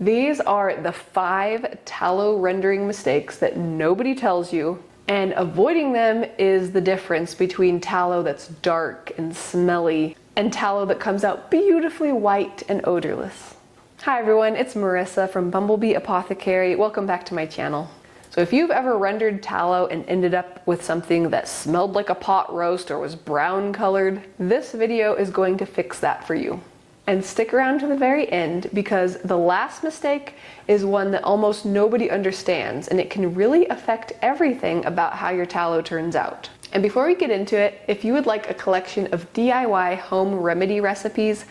These are the 5 tallow rendering mistakes that nobody tells you, and avoiding them is the difference between tallow that's dark and smelly and tallow that comes out beautifully white and odorless. Hi everyone, it's Marisa from Bumblebee Apothecary. Welcome back to my channel. So if you've ever rendered tallow and ended up with something that smelled like a pot roast or was brown colored, this video is going to fix that for you. And stick around to the very end, because the last mistake is one that almost nobody understands, and it can really affect everything about how your tallow turns out. And before we get into it, if you would like a collection of DIY home remedy recipes,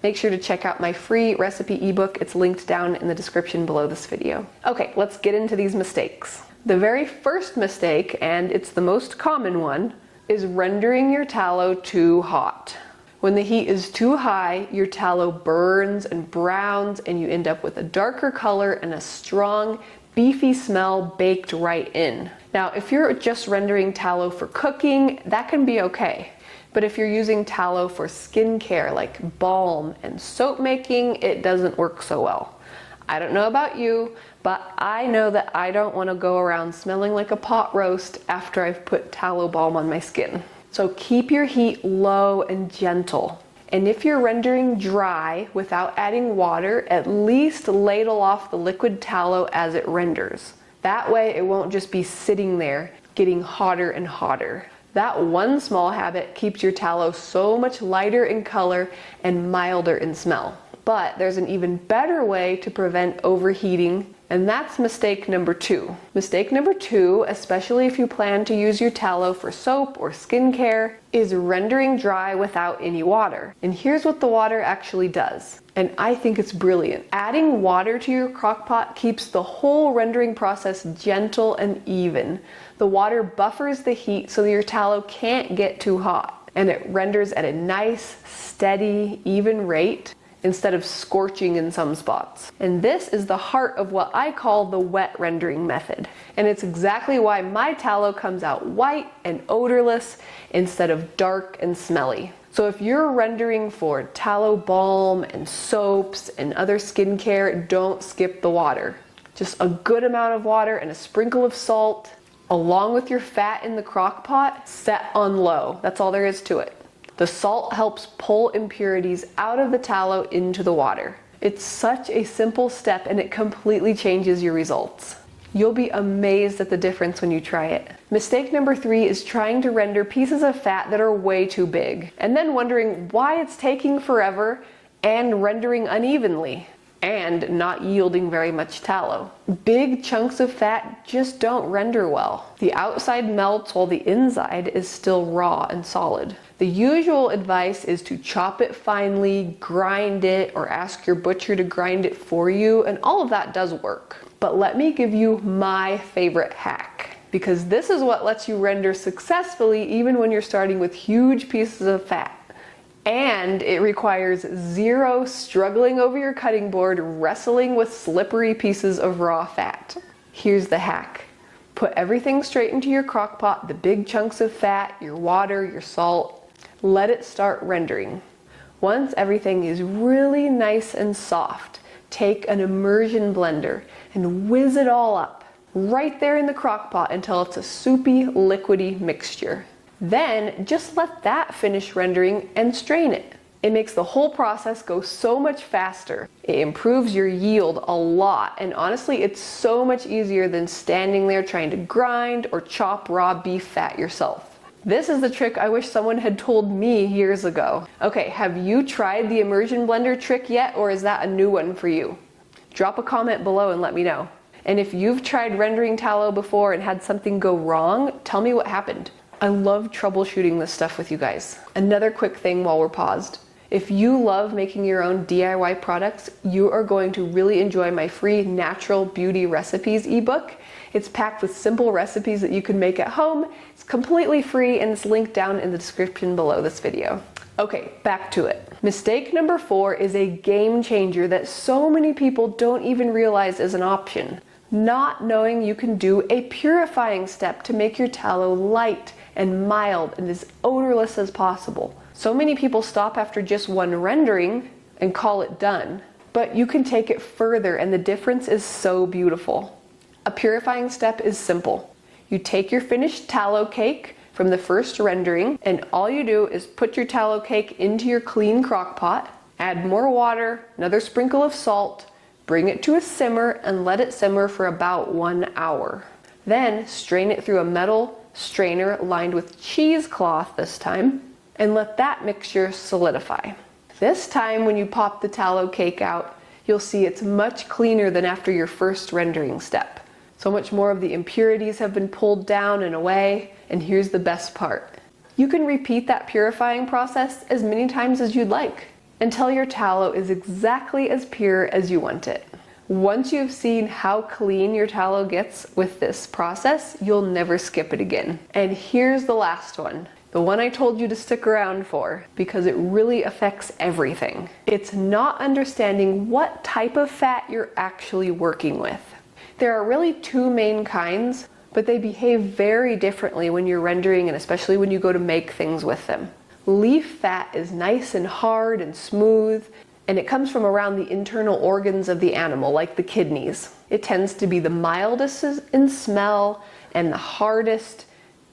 make sure to check out my free recipe ebook. It's linked down in the description below this video. Okay, let's get into these mistakes. The very first mistake, and it's the most common one, is rendering your tallow too hot. When the heat is too high, your tallow burns and browns, and you end up with a darker color and a strong, beefy smell baked right in. Now, if you're just rendering tallow for cooking, that can be okay. But if you're using tallow for skincare, like balm and soap making, it doesn't work so well. I don't know about you, but I know that I don't want to go around smelling like a pot roast after I've put tallow balm on my skin. So keep your heat low and gentle. And if you're rendering dry without adding water, at least ladle off the liquid tallow as it renders. That way it won't just be sitting there getting hotter and hotter. That one small habit keeps your tallow so much lighter in color and milder in smell. But there's an even better way to prevent overheating, and that's mistake number 2. Mistake number 2, especially if you plan to use your tallow for soap or skincare, is rendering dry without any water. And here's what the water actually does, and I think it's brilliant. Adding water to your crockpot keeps the whole rendering process gentle and even. The water buffers the heat so that your tallow can't get too hot, and it renders at a nice, steady, even rate, instead of scorching in some spots. And this is the heart of what I call the wet rendering method. And it's exactly why my tallow comes out white and odorless instead of dark and smelly. So if you're rendering for tallow balm and soaps and other skincare, don't skip the water. Just a good amount of water and a sprinkle of salt, along with your fat in the crock pot, set on low. That's all there is to it. The salt helps pull impurities out of the tallow into the water. It's such a simple step, and it completely changes your results. You'll be amazed at the difference when you try it. Mistake number 3 is trying to render pieces of fat that are way too big, and then wondering why it's taking forever and rendering unevenly, and not yielding very much tallow. Big chunks of fat just don't render well. The outside melts while the inside is still raw and solid. The usual advice is to chop it finely, grind it, or ask your butcher to grind it for you, and all of that does work. But let me give you my favorite hack, because this is what lets you render successfully even when you're starting with huge pieces of fat. And it requires zero struggling over your cutting board, wrestling with slippery pieces of raw fat. Here's the hack. Put everything straight into your crock pot, the big chunks of fat, your water, your salt. Let it start rendering. Once everything is really nice and soft, take an immersion blender and whiz it all up, right there in the crock pot until it's a soupy, liquidy mixture. Then just let that finish rendering and strain it. It makes the whole process go so much faster. It improves your yield a lot, and honestly, it's so much easier than standing there trying to grind or chop raw beef fat yourself. This is the trick I wish someone had told me years ago. Okay, have you tried the immersion blender trick yet, or is that a new one for you? Drop a comment below and let me know. And if you've tried rendering tallow before and had something go wrong, tell me what happened. I love troubleshooting this stuff with you guys. Another quick thing while we're paused. If you love making your own DIY products, you are going to really enjoy my free Natural Beauty Recipes ebook. It's packed with simple recipes that you can make at home. It's completely free, and it's linked down in the description below this video. Okay, back to it. Mistake number 4 is a game changer that so many people don't even realize is an option. Not knowing you can do a purifying step to make your tallow light and mild and as odorless as possible. So many people stop after just one rendering and call it done. but you can take it further and the difference is so beautiful. A purifying step is simple. You take your finished tallow cake from the first rendering, and all you do is put your tallow cake into your clean crock pot, add more water, another sprinkle of salt, bring it to a simmer and let it simmer for about 1 hour. Then strain it through a metal strainer lined with cheesecloth this time, and let that mixture solidify. This time when you pop the tallow cake out, you'll see it's much cleaner than after your first rendering step. So much more of the impurities have been pulled down and away, and here's the best part. You can repeat that purifying process as many times as you'd like, until your tallow is exactly as pure as you want it. Once you've seen how clean your tallow gets with this process, you'll never skip it again. And here's the last one. The one I told you to stick around for, because it really affects everything. It's not understanding what type of fat you're actually working with. There are really two main kinds, but they behave very differently when you're rendering and especially when you go to make things with them. Leaf fat is nice and hard and smooth, and it comes from around the internal organs of the animal, like the kidneys. It tends to be the mildest in smell and the hardest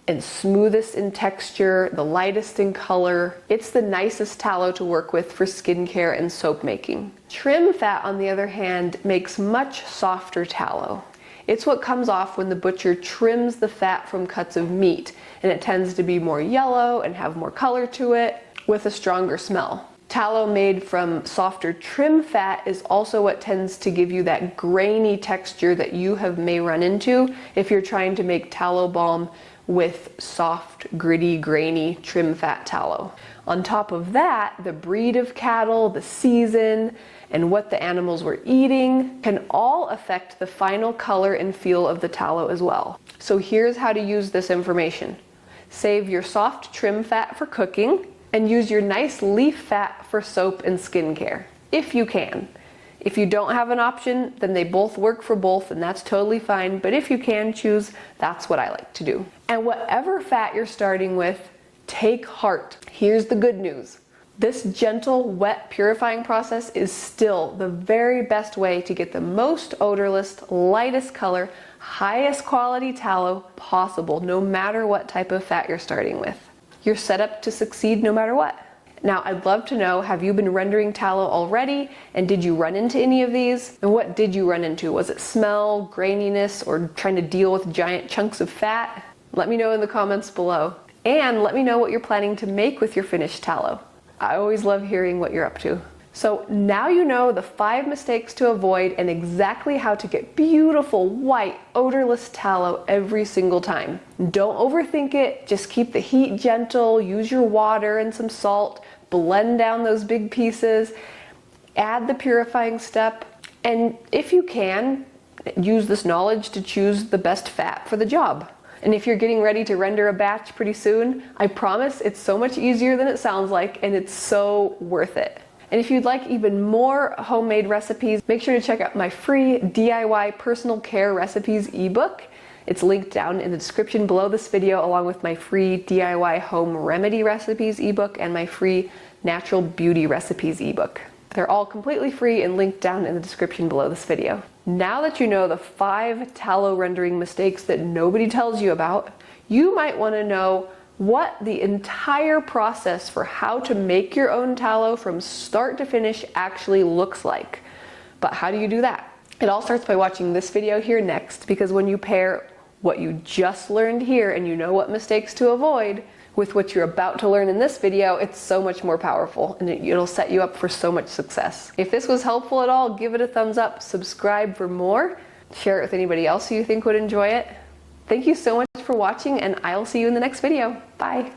and smoothest in texture, the lightest in color. It's the nicest tallow to work with for skincare and soap making. Trim fat, on the other hand, makes much softer tallow. It's what comes off when the butcher trims the fat from cuts of meat, and it tends to be more yellow and have more color to it, with a stronger smell. Tallow made from softer trim fat is also what tends to give you that grainy texture that you may run into if you're trying to make tallow balm with soft, gritty, grainy trim fat tallow. On top of that, the breed of cattle, the season, and what the animals were eating can all affect the final color and feel of the tallow as well. So here's how to use this information. Save your soft trim fat for cooking and use your nice leaf fat for soap and skincare, if you can. If you don't have an option, then they both work for both, and that's totally fine. But if you can choose, that's what I like to do. And whatever fat you're starting with, take heart. Here's the good news. This gentle, wet purifying process is still the very best way to get the most odorless, lightest color, highest quality tallow possible, no matter what type of fat you're starting with. You're set up to succeed no matter what. Now, I'd love to know, have you been rendering tallow already? And did you run into any of these? And what did you run into? Was it smell, graininess, or trying to deal with giant chunks of fat? Let me know in the comments below. And let me know what you're planning to make with your finished tallow. I always love hearing what you're up to. So now you know the 5 mistakes to avoid and exactly how to get beautiful, white, odorless tallow every single time. Don't overthink it, just keep the heat gentle, use your water and some salt, blend down those big pieces, add the purifying step, and if you can, use this knowledge to choose the best fat for the job. And if you're getting ready to render a batch pretty soon, I promise it's so much easier than it sounds like, and it's so worth it. And if you'd like even more homemade recipes, make sure to check out my free DIY personal care recipes ebook. It's linked down in the description below this video, along with my free DIY home remedy recipes ebook and my free natural beauty recipes ebook. They're all completely free and linked down in the description below this video. Now that you know the 5 tallow rendering mistakes that nobody tells you about, you might want to know what the entire process for how to make your own tallow from start to finish actually looks like. But how do you do that? It all starts by watching this video here next, because when you pair what you just learned here and you know what mistakes to avoid with what you're about to learn in this video, it's so much more powerful and it'll set you up for so much success. If this was helpful at all, give it a thumbs up, subscribe for more, share it with anybody else who you think would enjoy it. Thank you so much for watching, and I'll see you in the next video. Bye.